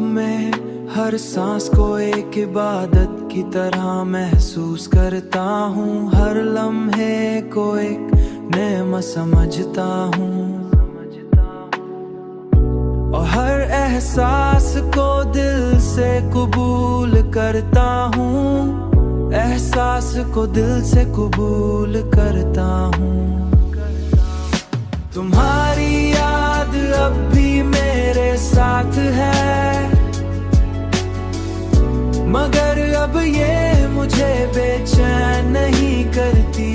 में हर सांस को एक इबादत की तरह महसूस करता हूँ। हर लम्हे को एक नेमत समझता हूँ और हर एहसास को दिल से कबूल करता हूँ। एहसास को दिल से कबूल करता हूँ। तुम्हारी याद अब भी मेरे साथ है, मगर अब ये मुझे बेचैन नहीं करती,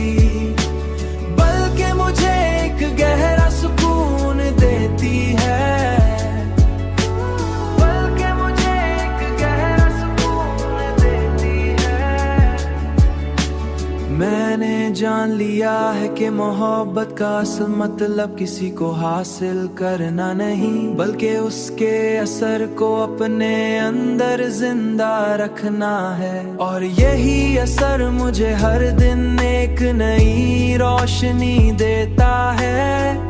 बल्कि मुझे एक गहरा सुकून देती है। बल्कि मुझे एक गहरा सुकून देती है। मैंने जान लिया है कि मोहब्बत का असल मतलब किसी को हासिल करना नहीं, बल्कि उसके असर को अपने अंदर जिंदा रखना है। और यही असर मुझे हर दिन एक नई रोशनी देता है।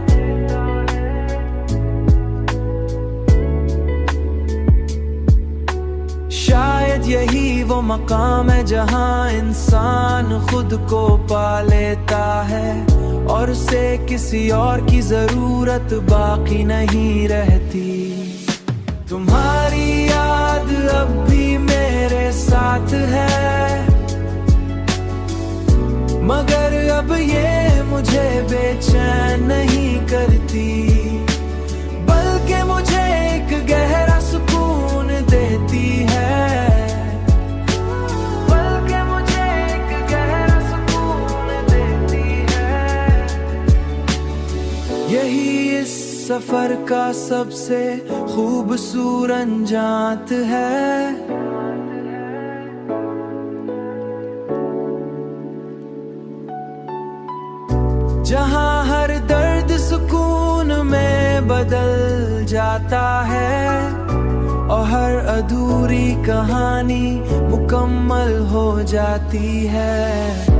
शायद यही वो मकाम है जहाँ इंसान खुद को पा लेता है और उसे किसी और की जरूरत बाकी नहीं रहती। तुम्हारी याद अब भी मेरे साथ है, मगर अब ये मुझे बेचैन नहीं करती, बल्कि मुझे एक गहरा सुकून देती है। बल्कि मुझे एक गहरा सुकून देती है। यही इस सफर का सबसे खूबसूरत जात है। जहाँ हर दर्द सुकून में बदल जाता है और हर अधूरी कहानी मुकम्मल हो जाती है।